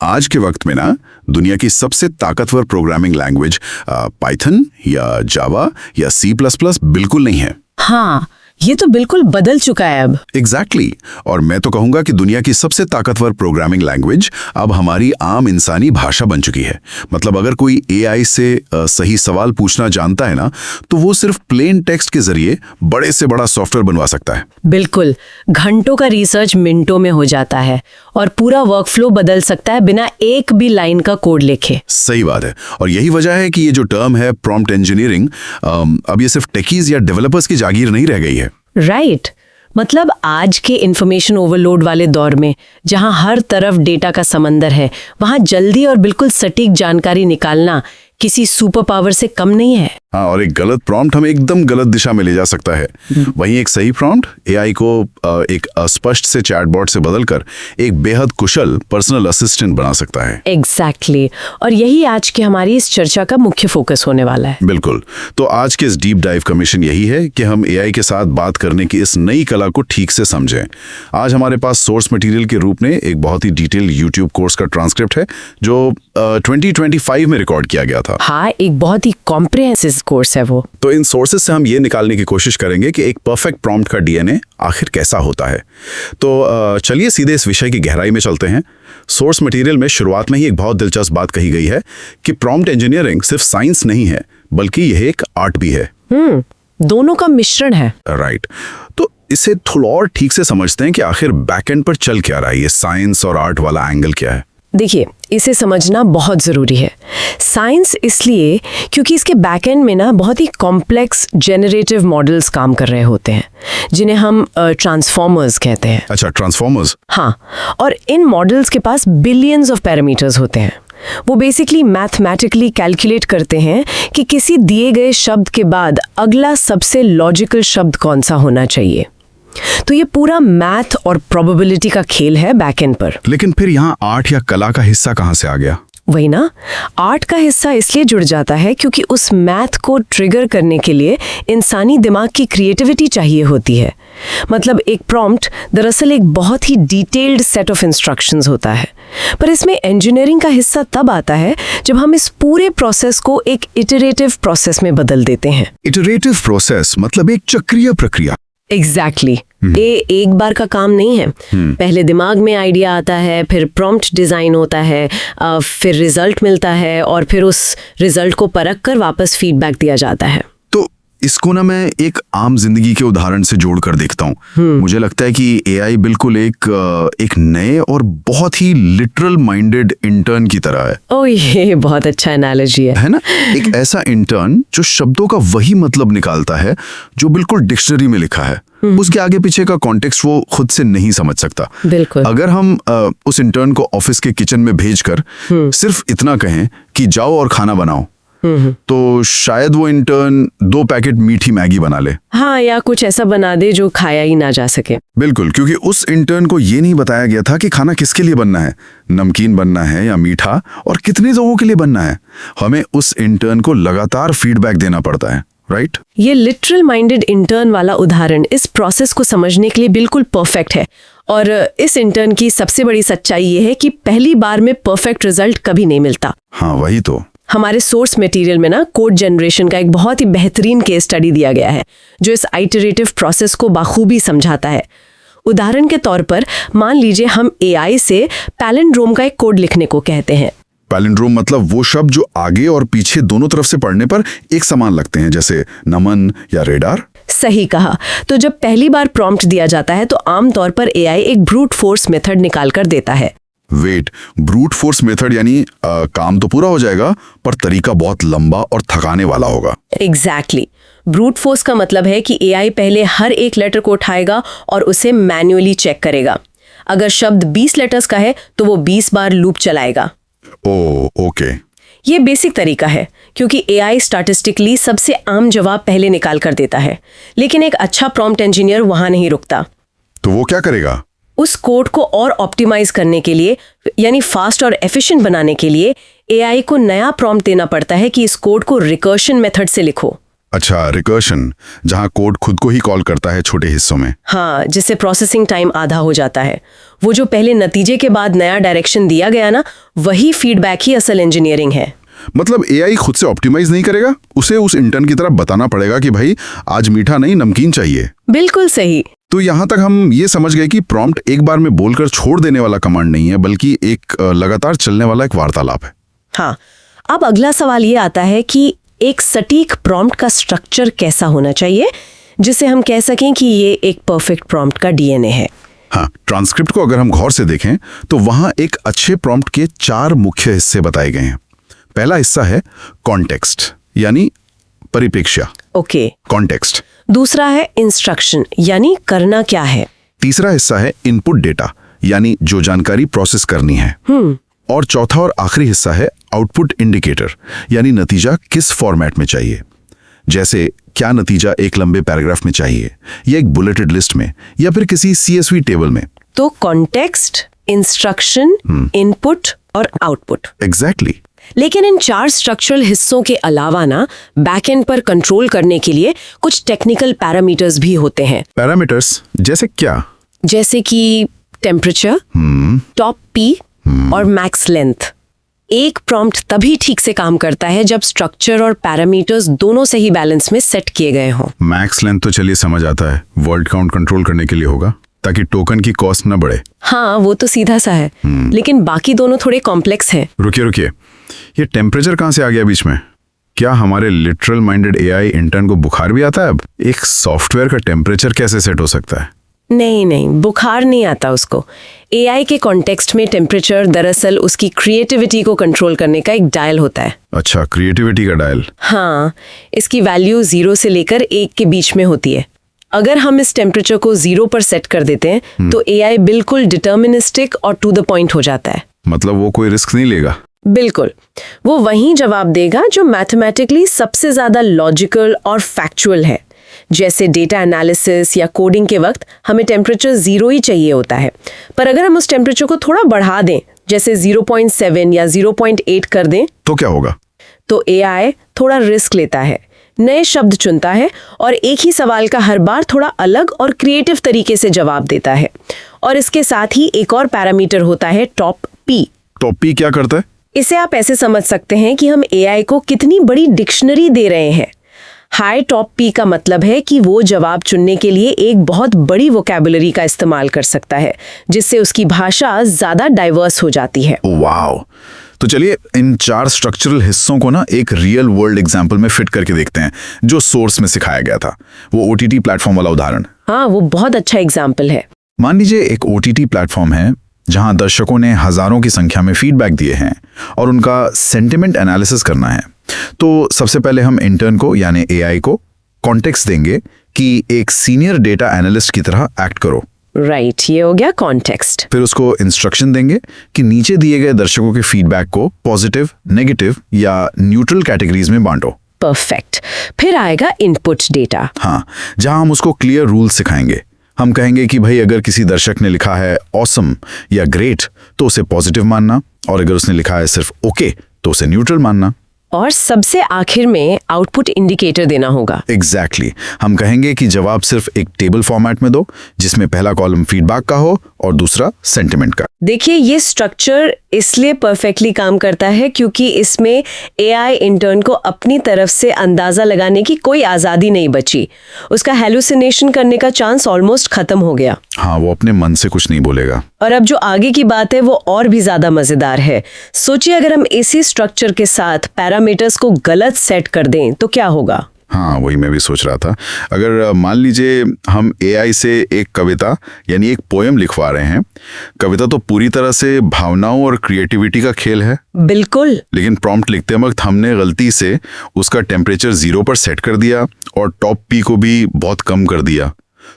आज के वक्त में ना दुनिया की सबसे ताकतवर प्रोग्रामिंग लैंग्वेज पाइथन या जावा या C++ बिल्कुल नहीं है। हाँ, ये तो बिल्कुल बदल चुका है अब। एग्जैक्टली और मैं तो कहूंगा कि दुनिया की सबसे ताकतवर प्रोग्रामिंग लैंग्वेज अब हमारी आम इंसानी भाषा बन चुकी है। मतलब अगर कोई AI से सही सवाल पूछना जानता है ना, तो वो सिर्फ प्लेन टेक्स्ट के जरिए बड़े से बड़ा सॉफ्टवेयर बनवा सकता है। बिल्कुल, घंटों का रिसर्च मिनटों में हो जाता है और पूरा वर्कफ्लो बदल सकता है बिना एक भी लाइन का कोड लिखे। सही बात है, और यही वजह है कि ये जो टर्म है प्रॉम्प्ट इंजीनियरिंग, अब ये सिर्फ टेकीज या डेवलपर्स की जागीर नहीं रह गई है। राइट, मतलब आज के इंफॉर्मेशन ओवरलोड वाले दौर में जहां हर तरफ डेटा का समंदर है, वहां जल्दी और बिल्कुल सटीक जानकारी निकालना किसी सुपर पावर से कम नहीं है। हाँ, और एक गलत प्रॉम्प्ट हमें एकदम गलत दिशा में ले जा सकता है। वहीं एक सही प्रॉम्प्ट AI को एक अस्पष्ट से चैटबॉट से बदलकर एक बेहद कुशल पर्सनल असिस्टेंट बना सकता है। एग्जैक्टली, और यही आज की हमारी इस चर्चा का मुख्य फोकस होने वाला है। बिल्कुल, तो आज के इस डीप डाइव का मिशन यही है कि हम AI के साथ बात करने की इस नई कला को ठीक से समझें। आज हमारे पास सोर्स मटेरियल के रूप में एक बहुत ही डिटेल YouTube कोर्स का ट्रांसक्रिप्ट है जो 2025 में रिकॉर्ड किया गया था। हाँ, एक बहुत ही कॉम्प्रिहेंसिव कोर्स है वो। तो इन सोर्सेज से हम ये निकालने की कोशिश करेंगे कि एक परफेक्ट प्रॉम्प्ट का DNA आखिर कैसा होता है। तो चलिए सीधे इस विषय की गहराई में चलते हैं। सोर्स मटेरियल में शुरुआत में ही एक बहुत दिलचस्प बात कही गई है कि प्रॉम्प्ट इंजीनियरिंग सिर्फ साइंस नहीं है, बल्कि यह एक आर्ट भी है। दोनों का मिश्रण है। राइट, तो इसे थोड़ा और ठीक से समझते हैं कि आखिर बैकएंड पर चल क्या रहा है, ये साइंस और आर्ट वाला एंगल क्या है। देखिए, इसे समझना बहुत ज़रूरी है। साइंस इसलिए क्योंकि इसके बैकएंड में ना बहुत ही कॉम्प्लेक्स जेनरेटिव मॉडल्स काम कर रहे होते हैं, जिन्हें हम ट्रांसफॉर्मर्स कहते हैं। अच्छा, ट्रांसफॉर्मर्स। हाँ, और इन मॉडल्स के पास बिलियंस ऑफ पैरामीटर्स होते हैं। वो बेसिकली मैथमेटिकली कैलकुलेट करते हैं कि किसी दिए गए शब्द के बाद अगला सबसे लॉजिकल शब्द कौन सा होना चाहिए। तो ये पूरा मैथ और प्रोबेबिलिटी का खेल है बैकएंड पर। लेकिन फिर यहाँ आर्ट या कला का हिस्सा कहाँ से आ गया? वही ना, आर्ट का हिस्सा इसलिए जुड़ जाता है क्योंकि उस मैथ को ट्रिगर करने के लिए इंसानी दिमाग की क्रिएटिविटी चाहिए होती है। मतलब एक प्रॉम्प्ट दरअसल एक बहुत ही डिटेल्ड सेट ऑफ इंस्ट्रक्शंस होता है, पर इसमें इंजीनियरिंग का हिस्सा तब आता है जब हम इस पूरे प्रोसेस को एक इटरेटिव प्रोसेस में बदल देते हैं। इटरेटिव प्रोसेस मतलब एक चक्रीय प्रक्रिया। एग्जैक्टली, ये एक बार का काम नहीं है। पहले दिमाग में आइडिया आता है, फिर प्रॉम्प्ट डिजाइन होता है, फिर रिजल्ट मिलता है और फिर उस रिजल्ट को परख कर वापस फीडबैक दिया जाता है। तो इसको ना मैं एक आम जिंदगी के उदाहरण से जोड़कर देखता हूँ। मुझे लगता है कि AI बिल्कुल एक नए और बहुत ही लिटरल माइंडेड इंटर्न की तरह है। ओह, ये बहुत अच्छा एनालॉजी है ना? एक ऐसा इंटर्न जो शब्दों का वही मतलब निकालता है जो बिल्कुल डिक्शनरी में लिखा है। उसके आगे पीछे का कॉन्टेक्स्ट वो खुद से नहीं समझ सकता। बिल्कुल। अगर हम उस इंटर्न को ऑफिस के किचन में भेजकर सिर्फ इतना कहें कि जाओ और खाना बनाओ, तो शायद वो इंटर्न 2 पैकेट मीठी मैगी बना ले। हाँ, या कुछ ऐसा बना दे जो खाया ही ना जा सके। बिल्कुल, क्योंकि उस इंटर्न को ये नहीं बताया गया था कि खाना किसके लिए बनना है, नमकीन बनना है या मीठा, और कितने लोगों के लिए बनना है। हमें उस इंटर्न को लगातार फीडबैक देना पड़ता है। राइट? ये लिटरल माइंडेड इंटर्न वाला उदाहरण इस प्रोसेस को समझने के लिए बिल्कुल परफेक्ट है। और इस इंटर्न की सबसे बड़ी सच्चाई ये है कि पहली बार में परफेक्ट रिजल्ट कभी नहीं मिलता। हाँ, वही तो। हमारे सोर्स मटेरियल में ना कोड जनरेशन का एक बहुत ही बेहतरीन केस स्टडी दिया गया है जो इस आइटरेटिव प्रोसेस को बाखूबी समझाता है। उदाहरण के तौर पर मान लीजिए हम AI से पैलिंड्रोम का एक कोड लिखने को कहते हैं। पैलिंड्रोम मतलब वो शब्द जो आगे और पीछे दोनों तरफ से पढ़ने पर एक समान लगते हैं, जैसे नमन या रेडार। सही कहा। तो जब पहली बार प्रॉम्प्ट दिया जाता है तो आमतौर पर AI एक ब्रूट फोर्स मेथड निकाल कर देता है। वेट, ब्रूट फोर्स मेथड यानी काम तो पूरा हो जाएगा पर तरीका बहुत लंबा और थकाने वाला होगा। एग्जैक्टली। ब्रूट फोर्स का मतलब है कि AI पहले हर एक लेटर को उठाएगा और उसे मैन्युअली चेक करेगा। अगर शब्द 20 लेटर्स का है तो वो 20 बार लूप चलाएगा। ओके। ये बेसिक तरीका है क्योंकि AI स्टैटिस्टिकली सबसे आम जवाब पहले निकाल कर देता है, लेकिन एक अच्छा प्रॉम्प्ट इंजीनियर वहां नहीं रुकता। तो वो क्या करेगा? उस कोड को और ऑप्टिमाइज करने के लिए, यानी फास्ट और एफिशिएंट बनाने के लिए AI को नया प्रॉम्प्ट देना पड़ता है कि इस कोड को रिकर्शन मेथड से लिखो। अच्छा, रिकर्शन, जहाँ कोड खुद को ही कॉल करता है छोटे हिस्सों में। हाँ, जिससे प्रोसेसिंग टाइम आधा हो जाता है। वो जो पहले नतीजे के बाद नया डायरेक्शन दिया गया ना, वही फीडबैक ही असल इंजीनियरिंग है। मतलब एआई खुद से ऑप्टिमाइज नहीं करेगा, उसे उस इंटर्न की तरफ बताना पड़ेगा कि भाई आज मीठा नहीं नमकीन चाहिए। बिल्कुल सही। तो यहाँ तक हम ये समझ गए कि प्रॉम्प्ट एक बार में बोलकर छोड़ देने वाला कमांड नहीं है, बल्कि एक लगातार चलने वाला एक वार्तालाप है। हाँ, अब अगला सवाल ये आता है कि एक सटीक प्रॉम्प्ट का स्ट्रक्चर कैसा होना चाहिए जिसे हम कह सकें कि ये एक परफेक्ट प्रॉम्प्ट का डीएनए है। हाँ, ट्रांसक्रिप्ट को अगर हम गौर से देखें तो वहाँ एक अच्छे प्रॉम्प्ट के 4 मुख्य हिस्से बताए गए हैं। पहला हिस्सा है कॉन्टेक्स्ट, यानी परिप्रेक्ष्य। ओके। कॉन्टेक्स्ट। दूसरा है इंस्ट्रक्शन, यानी करना क्या है। तीसरा हिस्सा है इनपुट डेटा, यानी जो जानकारी प्रोसेस करनी है। और चौथा और आखिरी हिस्सा है आउटपुट इंडिकेटर, यानी नतीजा किस फॉर्मेट में चाहिए। जैसे क्या नतीजा एक लंबे पैराग्राफ में चाहिए, या एक बुलेटेड लिस्ट में, या फिर किसी सीएसवी टेबल में। तो कॉन्टेक्स्ट, इंस्ट्रक्शन, इनपुट और आउटपुट। एग्जैक्टली। लेकिन इन 4 स्ट्रक्चरल हिस्सों के अलावा ना, बैकएंड पर कंट्रोल करने के लिए कुछ टेक्निकल पैरामीटर्स भी होते हैं। पैरामीटर्स जैसे क्या? जैसे कि टेम्परेचर, टॉप पी और मैक्स लेंथ। एक प्रॉम्प्ट तभी ठीक से काम करता है जब स्ट्रक्चर और पैरामीटर्स दोनों सही बैलेंस में सेट किए गए हों। मैक्स लेंथ तो चलिए समझ आता है, वर्ड काउंट कंट्रोल करने के लिए होगा ताकि टोकन की कॉस्ट न बढ़े। हाँ, वो तो सीधा सा है। लेकिन बाकी दोनों थोड़े कॉम्प्लेक्स हैं। रुकिए, ये टेम्परेचर कहाँ से आ गया बीच में? क्या हमारे लिटरल माइंडेड एआई इंटर्न को बुखार भी आता है? अब एक सॉफ्टवेयर का टेम्परेचर कैसे सेट हो सकता है? नहीं, बुखार नहीं आता उसको। एआई के कॉन्टेक्स्ट में टेम्परेचर दरअसल उसकी क्रिएटिविटी को कंट्रोल करने का एक डायल होता है। अच्छा, क्रिएटिविटी का डायल। हाँ, इसकी वैल्यू 0 से लेकर 1 के बीच में होती है। अगर हम इस टेम्परेचर को 0 पर सेट कर देते हैं तो एआई बिल्कुल डिटर्मिनिस्टिक और टू द पॉइंट हो जाता है। मतलब वो कोई रिस्क नहीं लेगा? बिल्कुल, वो वही जवाब देगा जो मैथमेटिकली सबसे ज्यादा लॉजिकल और फैक्चुअल है। जैसे डेटा एनालिसिस या कोडिंग के वक्त हमें टेम्परेचर 0 ही चाहिए होता है, पर अगर हम उस टेम्परेचर को थोड़ा बढ़ा दें, जैसे 0.7 या 0.8 कर दें, तो क्या होगा? तो एआई थोड़ा रिस्क लेता है, नए शब्द चुनता है और एक ही सवाल का हर बार थोड़ा अलग और क्रिएटिव तरीके से जवाब देता है। और इसके साथ ही एक और पैरामीटर होता है टॉप पी। टॉप पी क्या करता है? इसे आप ऐसे समझ सकते हैं कि हम एआई को कितनी बड़ी डिक्शनरी दे रहे हैं। हाई टॉप पी का मतलब है कि वो जवाब चुनने के लिए एक बहुत बड़ी वोकैबुलरी का इस्तेमाल कर सकता है, जिससे उसकी भाषा ज्यादा डाइवर्स हो जाती है। वाओ! तो चलिए इन 4 स्ट्रक्चरल हिस्सों को ना एक रियल वर्ल्ड एग्जाम्पल में फिट करके देखते हैं, जो सोर्स में सिखाया गया था, वो ओटीटी प्लेटफॉर्म वाला उदाहरण। हाँ, वो बहुत अच्छा एग्जाम्पल है। मान लीजिए एक ओटीटी प्लेटफॉर्म है जहां दर्शकों ने हजारों की संख्या में फीडबैक दिए हैं और उनका सेंटिमेंट एनालिसिस करना है। तो सबसे पहले हम इंटर्न को यानी एआई को कॉन्टेक्स्ट देंगे कि एक सीनियर डेटा एनालिस्ट की तरह एक्ट करो। राइट, ये हो गया कॉन्टेक्स्ट। फिर उसको इंस्ट्रक्शन देंगे कि नीचे दिए गए दर्शकों के फीडबैक को पॉजिटिव, नेगेटिव या न्यूट्रल कैटेगरीज में बांटो। परफेक्ट। फिर आएगा इनपुट डेटा। हाँ, जहां हम उसको क्लियर रूल सिखाएंगे। हम कहेंगे कि भाई अगर किसी दर्शक ने लिखा है ऑसम या ग्रेट तो उसे पॉजिटिव मानना, और अगर उसने लिखा है सिर्फ ओके तो उसे न्यूट्रल मानना। और सबसे आखिर में आउटपुट इंडिकेटर देना होगा। एग्जैक्टली। हम कहेंगे कि जवाब सिर्फ एक टेबल फॉर्मेट में दो, जिसमें पहला कॉलम फीडबैक का हो और दूसरा सेंटिमेंट का। देखिए, ये स्ट्रक्चर इसलिए परफेक्टली काम करता है क्योंकि इसमें एआई इंटर्न को अपनी तरफ से अंदाजा लगाने की कोई आज़ादी नहीं बची। उसका हेलुसिनेशन करने का चांस ऑलमोस्ट खत्म हो गया। हाँ, वो अपने मन से कुछ नहीं बोलेगा। और अब जो आगे की बात है वो और भी ज्यादा मजेदार है। सोचिए अगर हम इसी स्ट्रक्चर के साथ पैरामीटर्स को गलत सेट कर दें तो क्या होगा? हाँ, वही मैं भी सोच रहा था। अगर मान लीजिए हम एआई से एक कविता यानी एक पोएम लिखवा रहे हैं। कविता तो पूरी तरह से भावनाओं और क्रिएटिविटी का खेल है। बिल्कुल। लेकिन प्रॉम्प्ट लिखते वक्त हमने गलती से उसका टेम्परेचर 0 पर सेट कर दिया और टॉप पी को भी बहुत कम कर दिया,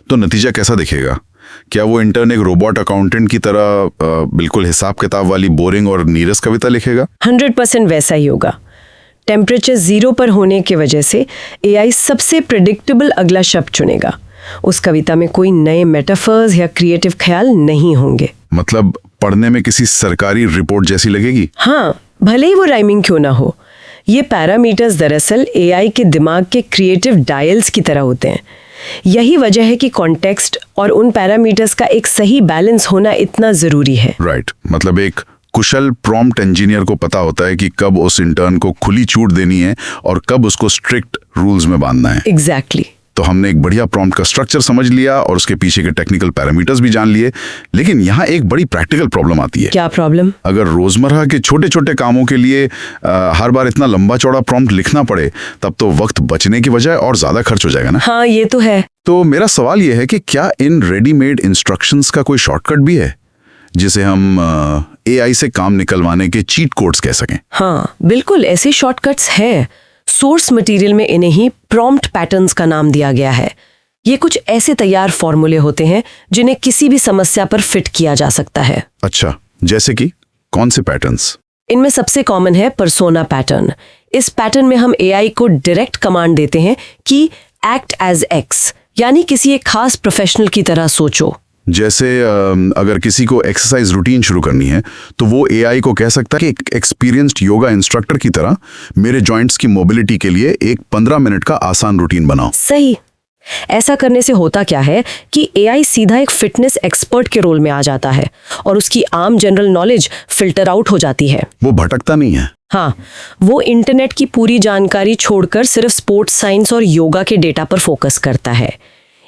तो नतीजा कैसा दिखेगा? क्या वो इंटर्न एक रोबोट अकाउंटेंट की तरह बिल्कुल हिसाब किताब वाली बोरिंग और नीरस कविता लिखेगा? 100% वैसा ही होगा। टेम्परेचर 0 पर होने की वजह से एआई सबसे प्रेडिक्टेबल अगला शब्द चुनेगा। उस कविता में कोई नए मेटाफर्स या क्रिएटिव ख्याल नहीं होंगे। मतलब पढ़ने में किसी सरकारी रिपोर्ट जैसी लगेगी? हाँ, भले ही वो राइमिंग क्यों ना हो। ये पैरामीटर्स दरअसल एआई के दिमाग के क्रिएटिव डायल्स की तरह होते हैं। यही वजह है कि कॉन्टेक्स्ट और उन पैरामीटर्स का एक सही बैलेंस होना इतना जरूरी है। राइट, मतलब एक कुशल प्रॉम्प्ट इंजीनियर को पता होता है कि कब उस इंटर्न को खुली छूट देनी है और कब उसको स्ट्रिक्ट रूल्स में बांधना है। एग्जैक्टली। तो हमने एक बढ़िया प्रॉम्प्ट का स्ट्रक्चर समझ लिया और उसके पीछे के टेक्निकल पैरामीटर्स भी जान लिए, लेकिन यहाँ एक बड़ी प्रैक्टिकल प्रॉब्लम आती है। क्या प्रॉब्लम? अगर रोजमर्रा के छोटे छोटे कामों के लिए हर बार इतना लंबा चौड़ा प्रॉम्प्ट लिखना पड़े, तब तो वक्त बचने की बजाय और ज्यादा खर्च हो जाएगा ना। हाँ, ये तो है। तो मेरा सवाल ये है कि क्या इन रेडीमेड इंस्ट्रक्शंस का कोई शॉर्टकट भी है जिसे हम एआई से काम निकलवाने के चीट कोड्स कह सकें? हाँ, बिल्कुल ऐसे शॉर्टकट्स हैं। सोर्स मटेरियल में इन्हें ही प्रॉम्प्ट पैटर्न्स का नाम दिया गया है। ये कुछ ऐसे तैयार फॉर्मूले होते हैं जिन्हें किसी भी समस्या पर फिट किया जा सकता है। अच्छा, जैसे कि कौन से पैटर्न्स? इनमें सबसे कॉमन है पर्सोना पैटर्न। इस पैटर्न में हम एआई को डायरेक्ट कमांड देते हैं कि एक्ट एज एक्स, यानी किसी एक खास प्रोफेशनल की तरह सोचो। जैसे अगर किसी को एक्सरसाइज रूटीन शुरू करनी है तो वो एआई को कह सकता है कि एक एक्सपीरियंस्ड योगा इंस्ट्रक्टर की तरह मेरे जॉइंट्स की मोबिलिटी के लिए एक 15 मिनट का आसान रूटीन बनाओ। सही। ऐसा करने से होता क्या है कि एआई सीधा एक फिटनेस एक्सपर्ट के रोल में आ जाता है और उसकी आम जनरल नॉलेज फिल्टर आउट हो जाती है। वो भटकता नहीं है। हाँ, वो इंटरनेट की पूरी जानकारी छोड़कर सिर्फ स्पोर्ट्स साइंस और योगा के डेटा पर फोकस करता है।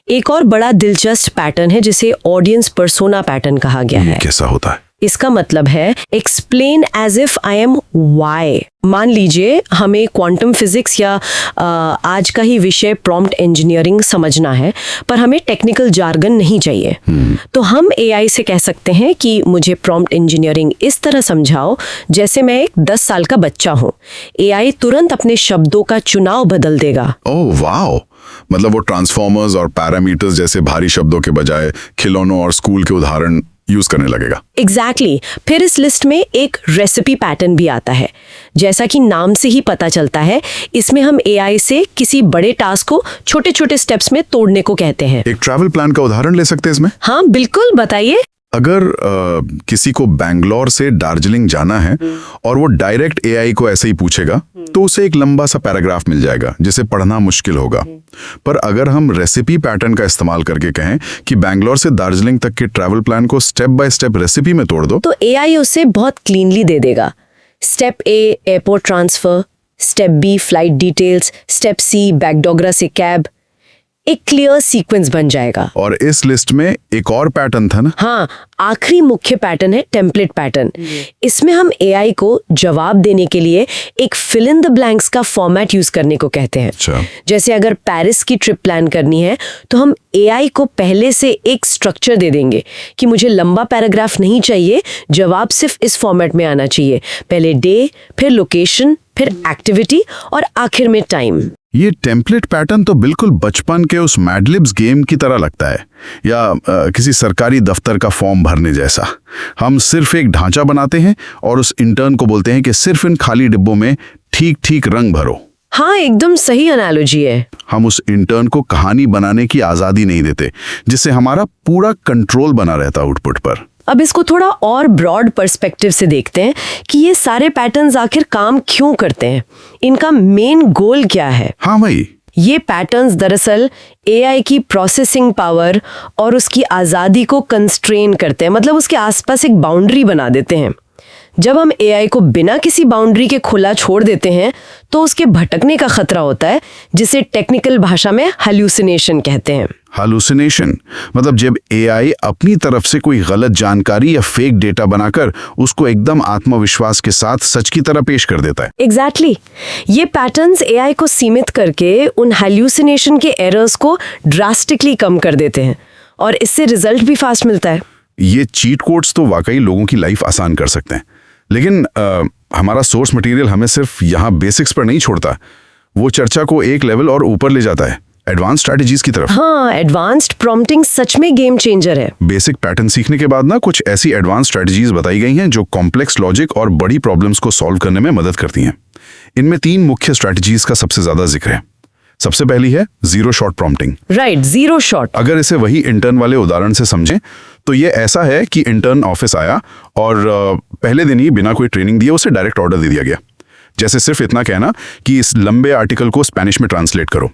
एक और बड़ा दिलचस्प पैटर्न है जिसे ऑडियंस पर्सोना पैटर्न कहा गया है। कैसा होता है? इसका मतलब है explain as if I am why. मान लीजिए हमें क्वांटम फिजिक्स या आज का ही विषय प्रॉम्प्ट इंजीनियरिंग समझना है, पर हमें टेक्निकल जार्गन नहीं चाहिए। तो हम एआई से कह सकते हैं कि मुझे प्रॉम्प्ट इंजीनियरिंग इस तरह समझाओ जैसे मैं एक 10 साल का बच्चा हूँ। एआई तुरंत अपने शब्दों का चुनाव बदल देगा। ओह वाओ, मतलब वो ट्रांसफॉर्मर्स और पैरामीटर्स जैसे भारी शब्दों के बजाय खिलौनों और स्कूल के उदाहरण यूज करने लगेगा। एग्जैक्टली। फिर इस लिस्ट में एक रेसिपी पैटर्न भी आता है। जैसा कि नाम से ही पता चलता है, इसमें हम एआई से किसी बड़े टास्क को छोटे छोटे स्टेप्स में तोड़ने को कहते हैं। एक ट्रैवल प्लान का उदाहरण ले सकते हैं इसमें? हाँ बिल्कुल, बताइए। अगर किसी को बैंगलोर से दार्जिलिंग जाना है और वो डायरेक्ट एआई को ऐसे ही पूछेगा तो उसे एक लंबा सा पैराग्राफ मिल जाएगा जिसे पढ़ना मुश्किल होगा। पर अगर हम रेसिपी पैटर्न का इस्तेमाल करके कहें कि बैंगलोर से दार्जिलिंग तक के ट्रैवल प्लान को स्टेप बाय स्टेप रेसिपी में तोड़ दो, तो एआई उसे बहुत क्लीनली दे देगा। Step A airport transfer, step B flight details, step C Bagdogra से कैब। एक क्लियर सीक्वेंस बन जाएगा। और इस लिस्ट में एक और पैटर्न था ना? हाँ, आखिरी मुख्य पैटर्न है टेम्पलेट पैटर्न। इसमें हम एआई को जवाब देने के लिए एक फिल इन द ब्लैंक्स का फॉर्मेट यूज करने को कहते हैं। अच्छा। जैसे अगर पेरिस की ट्रिप प्लान करनी है तो हम एआई को पहले से एक स्ट्रक्चर दे देंगे कि मुझे लंबा पैराग्राफ नहीं चाहिए, जवाब सिर्फ इस फॉर्मेट में आना चाहिए। पहले डे, फिर लोकेशन, फिर एक्टिविटी और आखिर में टाइम। ये टेम्पलेट पैटर्न तो बिल्कुल बचपन के उस मैडलिब्स गेम की तरह लगता है, या किसी सरकारी दफ्तर का फॉर्म भरने जैसा। हम सिर्फ एक ढांचा बनाते हैं और उस इंटर्न को बोलते हैं कि सिर्फ इन खाली डिब्बों में ठीक ठीक रंग भरो। हाँ, एकदम सही एनालॉजी है। हम उस इंटर्न को कहानी बनाने की आज़ादी नहीं देते, जिससे हमारा पूरा कंट्रोल बना रहता आउटपुट पर। अब इसको थोड़ा और ब्रॉड पर्सपेक्टिव से देखते हैं कि ये सारे पैटर्न्स आखिर काम क्यों करते हैं, इनका मेन गोल क्या है। हाँ भाई, ये पैटर्न्स दरअसल एआई की प्रोसेसिंग पावर और उसकी आज़ादी को कंस्ट्रेन करते हैं, मतलब उसके आसपास एक बाउंड्री बना देते हैं। जब हम एआई को बिना किसी बाउंड्री के खुला छोड़ देते हैं तो उसके भटकने का खतरा होता है, जिसे टेक्निकल भाषा में हैल्यूसिनेशन कहते हैं। हालुसिनेशन मतलब जब एआई अपनी तरफ से कोई गलत जानकारी या फेक डेटा बनाकर उसको एकदम आत्मविश्वास के साथ सच की तरह पेश कर देता है। एग्जैक्टली। ये पैटर्न्स एआई को सीमित करके उन हैल्यूसिनेशन के एरर्स को ड्रास्टिकली कम कर देते हैं और इससे रिजल्ट भी फास्ट मिलता है। ये चीट कोड्स तो वाकई लोगों की लाइफ आसान कर सकते हैं, लेकिन हमारा सोर्स मटेरियल हमें सिर्फ यहाँ बेसिक्स पर नहीं छोड़ता, वो चर्चा को एक लेवल और ऊपर ले जाता है, एडवांस स्ट्रैटेजीज की तरफ। हाँ, एडवांस्ड प्रॉम्प्टिंग सच में गेम चेंजर है। बेसिक पैटर्न सीखने के बाद ना कुछ ऐसी एडवांस स्ट्रैटेजीज बताई गई हैं जो कॉम्प्लेक्स लॉजिक और बड़ी प्रॉब्लम्स को सॉल्व करने में मदद करती हैं। इनमें 3 मुख्य स्ट्रैटेजीज का सबसे ज्यादा जिक्र है। सबसे पहली है zero shot prompting. Right, zero shot. अगर इसे वही इंटर्न वाले उदाहरण से समझें तो ये ऐसा है कि इंटर्न ऑफिस आया और पहले दिन ही बिना कोई ट्रेनिंग दिए उसे डायरेक्ट ऑर्डर दे दिया गया। जैसे सिर्फ इतना कहना कि इस लंबे आर्टिकल को स्पेनिश में ट्रांसलेट करो।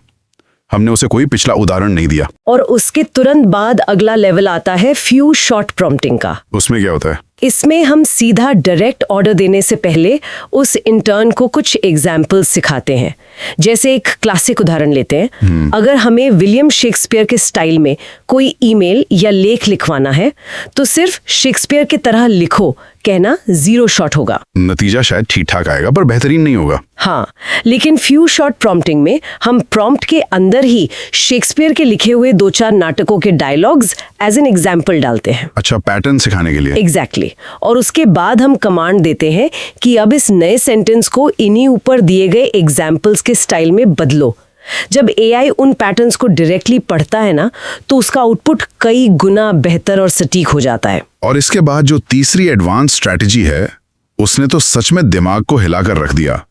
हमने उसे कोई पिछला उदाहरण नहीं दिया। और उसके तुरंत बाद अगला लेवल आता है फ्यू शॉट प्रॉम्प्टिंग का। उसमें क्या होता है? इसमें हम सीधा डायरेक्ट ऑर्डर देने से पहले उस इंटर्न को कुछ एग्जाम्पल्स सिखाते हैं। जैसे एक क्लासिक उदाहरण लेते हैं। अगर हमें विलियम शेक्सपियर के स्टाइल में कोई ईमेल या लेख लिखवाना है तो सिर्फ शेक्सपियर की तरह लिखो कहना 0 शॉट होगा। नतीजा शायद ठीक ठाक आएगा पर बेहतरीन नहीं होगा। हाँ, लेकिन फ्यू शॉट प्रॉम्प्टिंग में हम प्रॉम्प्ट के अंदर ही शेक्सपियर के लिखे हुए 2-4 नाटकों के डायलॉग्स एज एन एग्जाम्पल डालते हैं। अच्छा, पैटर्न सिखाने के लिए। एग्जैक्टली। और उसके बाद हम कमांड देते हैं कि अब इस नए सेंटेंस को इन्हीं ऊपर दिए गए एग्जाम्पल्स के स्टाइल में बदलो। जब एआई उन पैटर्न्स को डायरेक्टली पढ़ता है ना, तो उसका आउटपुट कई गुना बेहतर और सटीक हो जाता है। और इसके बाद जो तीसरी एडवांस स्ट्रैटेजी है, उसने तो सच में दिमाग को हिलाकर रख दिया।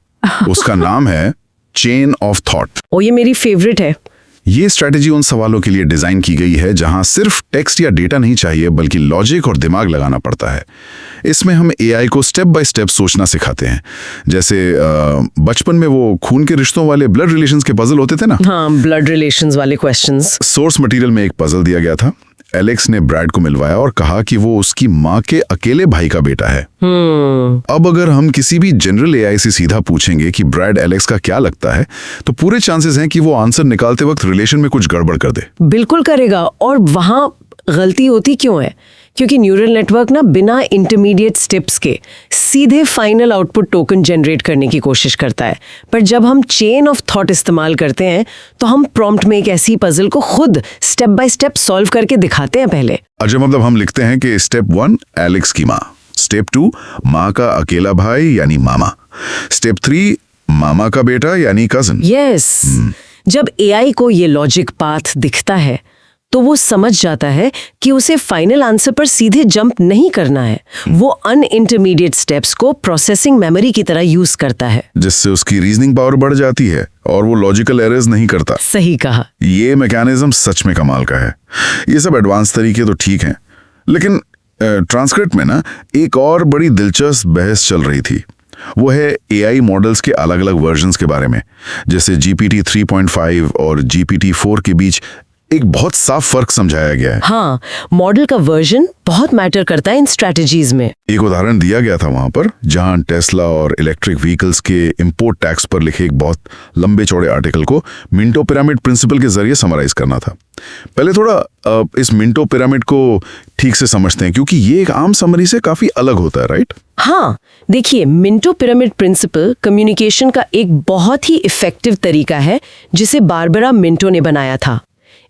उसका नाम है चेन ऑफ थॉट। और ये मेरी फेवरेट है। ये स्ट्रैटेजी उन सवालों के लिए डिजाइन की गई है जहां सिर्फ टेक्स्ट या डेटा नहीं चाहिए बल्कि लॉजिक और दिमाग लगाना पड़ता है। इसमें हम एआई को स्टेप बाय स्टेप सोचना सिखाते हैं। जैसे बचपन में वो खून के रिश्तों वाले ब्लड रिलेशंस के पजल होते थे ना। हाँ, ब्लड रिलेशंस वाले क्वेश्चंस। सोर्स मटेरियल में एक पजल दिया गया था। एलेक्स ने ब्रैड को मिलवाया और कहा कि वो उसकी माँ के अकेले भाई का बेटा है। अब अगर हम किसी भी जनरल एआई से सीधा पूछेंगे कि ब्रैड एलेक्स का क्या लगता है, तो पूरे चांसेस हैं कि वो आंसर निकालते वक्त रिलेशन में कुछ गड़बड़ कर दे। बिल्कुल करेगा। और वहां गलती होती क्यों है? क्योंकि न्यूरल नेटवर्क ना बिना इंटरमीडिएट स्टेप्स के सीधे फाइनल आउटपुट टोकन जनरेट करने की कोशिश करता है। पर जब हम चेन ऑफ थॉट इस्तेमाल करते हैं तो हम प्रॉम्प्ट में एक ऐसी पजल को खुद स्टेप बाय स्टेप सॉल्व करके दिखाते हैं पहले। अच्छा, मतलब हम लिखते हैं कि स्टेप 1 एलेक्स की माँ, स्टेप 2 माँ का अकेला भाई यानी मामा, स्टेप 3 मामा का बेटा यानी कजन। यस। जब एआई को ये लॉजिक पाथ दिखता है तो वो समझ जाता है कि उसे फाइनल आंसर पर सीधे जंप नहीं करना है। वो अनइंटरमीडिएट स्टेप्स को प्रोसेसिंग मेमोरी की तरह यूज करता है, जिससे उसकी रीजनिंग पावर बढ़ जाती है और वो लॉजिकल एरर्स नहीं करता। सही कहा। ये मैकेनिज्म सच में कमाल का है। ये सब एडवांस तरीके तो ठीक हैं, लेकिन ट्रांसक्रिप्ट में ना एक और बड़ी दिलचस्प बहस चल रही थी। वो है एआई मॉडल्स के अलग अलग वर्जन्स के बारे में। जैसे GPT 3.5 और GPT 4 के बीच एक बहुत साफ फर्क समझाया गया है। हाँ, मॉडल का वर्जन बहुत मैटर करता है इन स्ट्रैटेजीज में। एक उदाहरण दिया गया था वहां पर, जहां टेस्ला और इलेक्ट्रिक व्हीकल्स के इंपोर्ट टैक्स पर लिखे एक बहुत लंबे चौड़े आर्टिकल को मिंटो पिरामिड प्रिंसिपल के जरिए समराइज करना था। पहले थोड़ा इस मिंटो पिरामिड को ठीक से समझते हैं, क्योंकि ये एक आम समरी से काफी अलग होता है, राइट? हाँ, देखिए, मिंटो पिरामिड प्रिंसिपल कम्युनिकेशन का एक बहुत ही इफेक्टिव तरीका है जिसे बारबरा मिंटो ने बनाया था।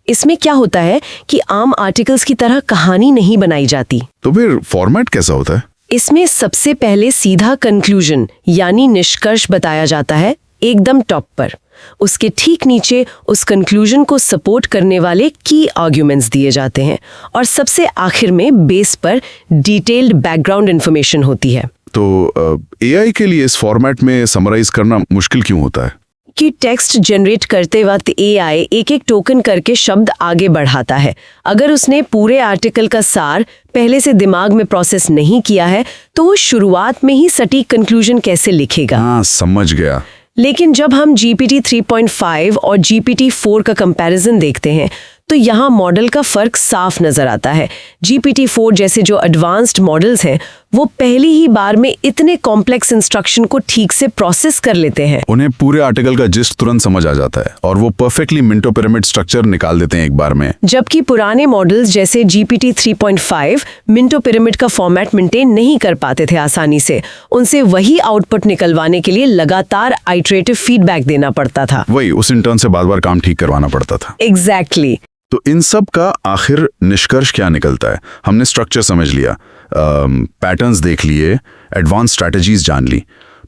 इसमें क्या होता है कि आम आर्टिकल्स की तरह कहानी नहीं बनाई जाती। तो फिर फॉर्मेट कैसा होता है? इसमें सबसे पहले सीधा कंक्लूजन यानी निष्कर्ष बताया जाता है एकदम टॉप पर। उसके ठीक नीचे उस कंक्लूजन को सपोर्ट करने वाले की आर्ग्यूमेंट्स दिए जाते हैं और सबसे आखिर में बेस पर डिटेल्ड बैकग्राउंड इन्फॉर्मेशन होती है। तो एआई के लिए इस फॉर्मेट में समराइज करना मुश्किल क्यों होता है? कि टेक्स्ट जनरेट करते वक्त एआई एक एक टोकन करके शब्द आगे बढ़ाता है। अगर उसने पूरे आर्टिकल का सार पहले से दिमाग में प्रोसेस नहीं किया है तो वो शुरुआत में ही सटीक कंक्लूजन कैसे लिखेगा? हाँ, समझ गया। लेकिन जब हम GPT 3.5 और GPT 4 का कंपैरिजन देखते हैं तो यहाँ मॉडल का फर्क साफ नजर आता है। GPT 4 जैसे जो एडवांस्ड मॉडल्स हैं वो पहली ही बार में इतने कॉम्प्लेक्स इंस्ट्रक्शन को ठीक से प्रोसेस कर लेते हैं। उन्हें पूरे आर्टिकल का जिस्ट तुरंत समझ आ जाता है और वो परफेक्टली मिंटो पिरामिड स्ट्रक्चर निकाल देते हैं एक बार में। जबकि पुराने मॉडल्स जैसे GPT 3.5 मिंटो पिरामिड का फॉर्मेट मेंटेन नहीं कर पाते थे आसानी से। उनसे वही आउटपुट निकलवाने के लिए लगातार आइटरेटिव फीडबैक देना पड़ता था। वही उस इंटर्न से बार बार काम ठीक करवाना पड़ता था। एग्जैक्टली। तो इन सब का आखिर निष्कर्ष क्या निकलता है? हमने स्ट्रक्चर समझ लिया, पैटर्न्स देख लिए, एडवांस स्ट्रैटेजीज जान ली,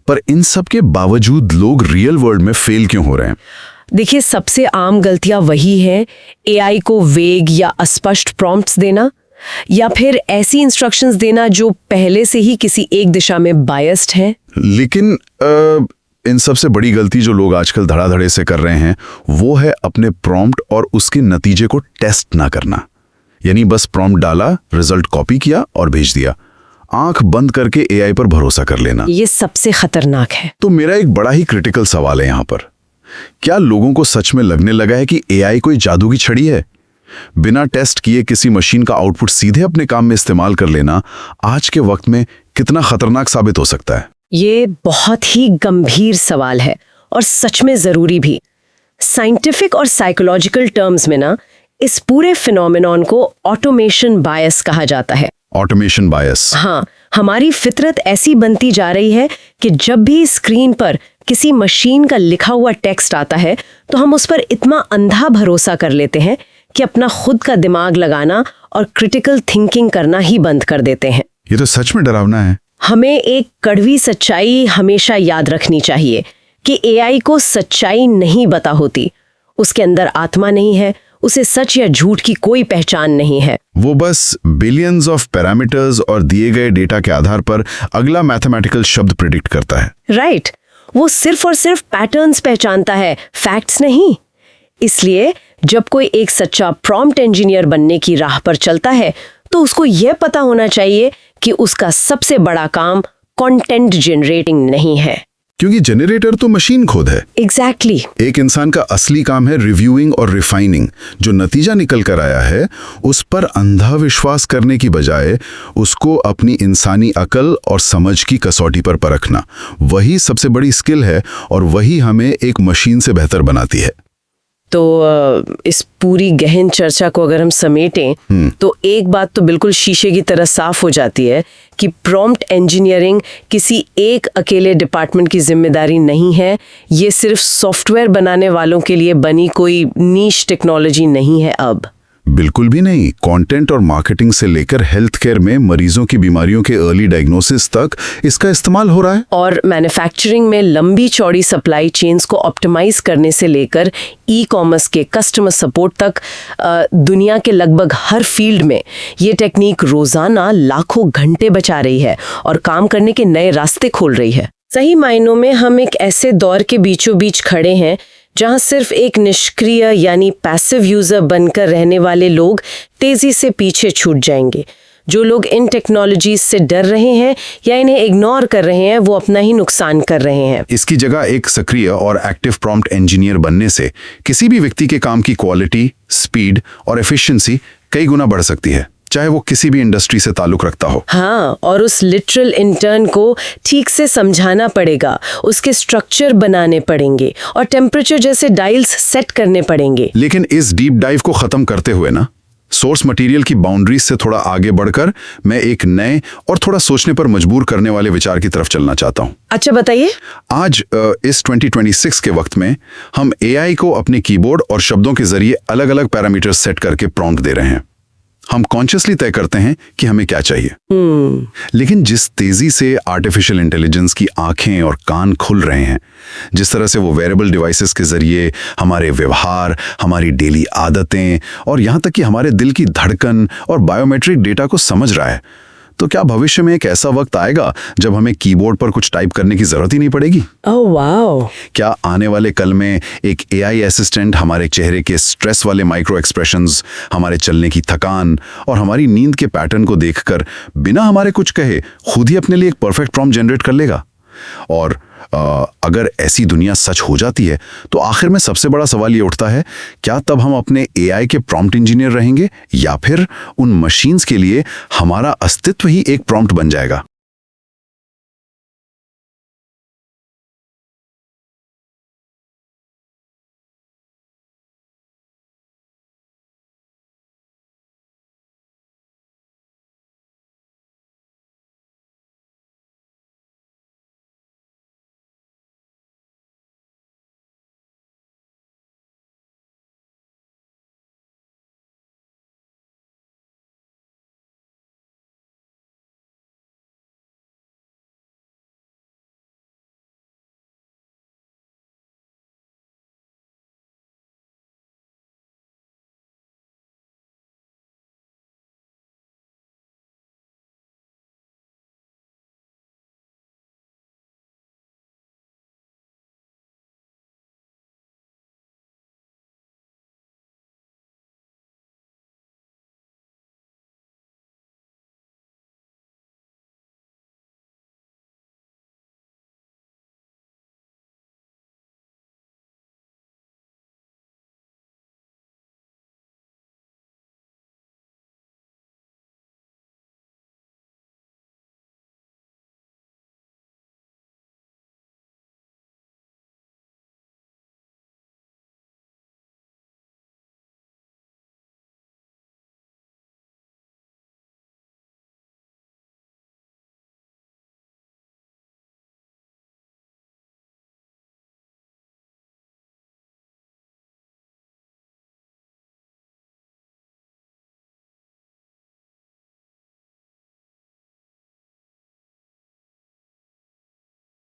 पर इन सब के बावजूद लोग रियल वर्ल्ड में फेल क्यों हो रहे हैं? देखिए, सबसे आम गलतियां वही हैं एआई को वेग या अस्पष्ट प्रॉम्प्ट्स देना, या फिर ऐसी इंस्ट्रक्शंस देना जो पहले से ही किसी एक दिशा में बायस्ड हैं। लेकिन इन सबसे बड़ी गलती जो लोग आजकल धड़ाधड़े से कर रहे हैं वो है अपने प्रॉम्प्ट और उसके नतीजे को टेस्ट ना करना। यानी बस प्रॉम्प्ट डाला, रिजल्ट कॉपी किया और भेज दिया। आंख बंद करके एआई पर भरोसा कर लेना। ये सबसे खतरनाक है। तो मेरा एक बड़ा ही क्रिटिकल सवाल है यहाँ पर, क्या लोगों को सच में लगने लगा है कि एआई कोई जादू की छड़ी है? बिना टेस्ट किए किसी मशीन का आउटपुट सीधे अपने काम में इस्तेमाल कर लेना आज के वक्त में कितना खतरनाक साबित हो सकता है? ये बहुत ही गंभीर सवाल है और सच में जरूरी भी। साइंटिफिक और साइकोलॉजिकल टर्म्स में ना इस पूरे फिनोमेनॉन को ऑटोमेशन बायस कहा जाता है। ऑटोमेशन बायस। हाँ, हमारी फितरत ऐसी बनती जा रही है कि जब भी स्क्रीन पर किसी मशीन का लिखा हुआ टेक्स्ट आता है तो हम उस पर इतना अंधा भरोसा कर लेते हैं कि अपना खुद का दिमाग लगाना और क्रिटिकल थिंकिंग करना ही बंद कर देते हैं। ये तो सच में डरावना है। हमें एक कड़वी सच्चाई हमेशा याद रखनी चाहिए कि एआई को सच्चाई नहीं पता होती। उसके अंदर आत्मा नहीं है, उसे सच या झूठ की कोई पहचान नहीं है। वो बस बिलियंस ऑफ पैरामीटर्स और दिए गए डेटा के आधार पर अगला मैथमेटिकल शब्द प्रिडिक्ट करता है। राइट, वो सिर्फ और सिर्फ पैटर्न्स पहचानता है, फैक्ट्स नहीं। इसलिए जब कोई एक सच्चा प्रॉम्प्ट इंजीनियर बनने की राह पर चलता है तो उसको यह पता होना चाहिए कि उसका सबसे बड़ा काम कंटेंट जनरेटिंग नहीं है, क्योंकि जनरेटर तो मशीन खुद है। एग्जैक्टली। एक इंसान का असली काम है रिव्यूइंग और रिफाइनिंग। जो नतीजा निकल कर आया है उस पर अंधा विश्वास करने की बजाय उसको अपनी इंसानी अकल और समझ की कसौटी पर परखना, वही सबसे बड़ी स्किल है और वही हमें एक मशीन से बेहतर बनाती है। तो इस पूरी गहन चर्चा को अगर हम समेटें तो एक बात तो बिल्कुल शीशे की तरह साफ हो जाती है कि प्रॉम्प्ट इंजीनियरिंग किसी एक अकेले डिपार्टमेंट की जिम्मेदारी नहीं है। ये सिर्फ सॉफ्टवेयर बनाने वालों के लिए बनी कोई नीश टेक्नोलॉजी नहीं है। अब बिल्कुल भी नहीं। कंटेंट और मार्केटिंग से लेकर हेल्थ केयर में मरीजों की बीमारियों के अर्ली डायग्नोसिस तक इसका इस्तेमाल हो रहा है। और मैन्युफैक्चरिंग में लंबी चौड़ी सप्लाई चेन्स को ऑप्टिमाइज करने से लेकर ई कॉमर्स के कस्टमर सपोर्ट तक दुनिया के लगभग हर फील्ड में ये टेक्निक रोजाना लाखों घंटे बचा रही है और काम करने के नए रास्ते खोल रही है। सही मायनों में हम एक ऐसे दौर के बीचों बीच खड़े हैं जहां सिर्फ एक निष्क्रिय यानी पैसिव यूजर बनकर रहने वाले लोग तेजी से पीछे छूट जाएंगे। जो लोग इन टेक्नोलॉजीज से डर रहे हैं या इन्हें इग्नोर कर रहे हैं वो अपना ही नुकसान कर रहे हैं। इसकी जगह एक सक्रिय और एक्टिव प्रॉम्प्ट इंजीनियर बनने से किसी भी व्यक्ति के काम की क्वालिटी, स्पीड और एफिशिएंसी कई गुना बढ़ सकती है, चाहे वो किसी भी इंडस्ट्री से ताल्लुक रखता हो। हाँ, और उस लिटरल इंटर्न को ठीक से समझाना पड़ेगा, उसके स्ट्रक्चर बनाने पड़ेंगे और टेम्परेचर जैसे डायल्स सेट करने पड़ेंगे। लेकिन इस डीप डाइव को खत्म करते हुए ना, सोर्स मटेरियल की बाउंड्रीज से थोड़ा आगे बढ़कर मैं एक नए और थोड़ा सोचने पर मजबूर करने वाले विचार की तरफ चलना चाहता हूँ। अच्छा, बताइए। आज इस 2026 के वक्त में हम एआई को अपने कीबोर्ड और शब्दों के जरिए अलग अलग पैरामीटर सेट करके प्रॉम्प्ट दे रहे हैं। हम कॉन्शियसली तय करते हैं कि हमें क्या चाहिए। लेकिन जिस तेजी से आर्टिफिशियल इंटेलिजेंस की आंखें और कान खुल रहे हैं, जिस तरह से वो वेरेबल डिवाइसेस के जरिए हमारे व्यवहार, हमारी डेली आदतें और यहाँ तक कि हमारे दिल की धड़कन और बायोमेट्रिक डेटा को समझ रहा है, तो क्या भविष्य में एक ऐसा वक्त आएगा जब हमें कीबोर्ड पर कुछ टाइप करने की जरूरत ही नहीं पड़ेगी? Oh wow! क्या आने वाले कल में एक एआई असिस्टेंट हमारे चेहरे के स्ट्रेस वाले माइक्रो एक्सप्रेशंस, हमारे चलने की थकान और हमारी नींद के पैटर्न को देखकर बिना हमारे कुछ कहे खुद ही अपने लिए एक परफेक्ट प्रॉम्प्ट जनरेट कर लेगा? और अगर ऐसी दुनिया सच हो जाती है तो आखिर में सबसे बड़ा सवाल ये उठता है, क्या तब हम अपने एआई के प्रॉम्प्ट इंजीनियर रहेंगे या फिर उन मशीन्स के लिए हमारा अस्तित्व ही एक प्रॉम्प्ट बन जाएगा?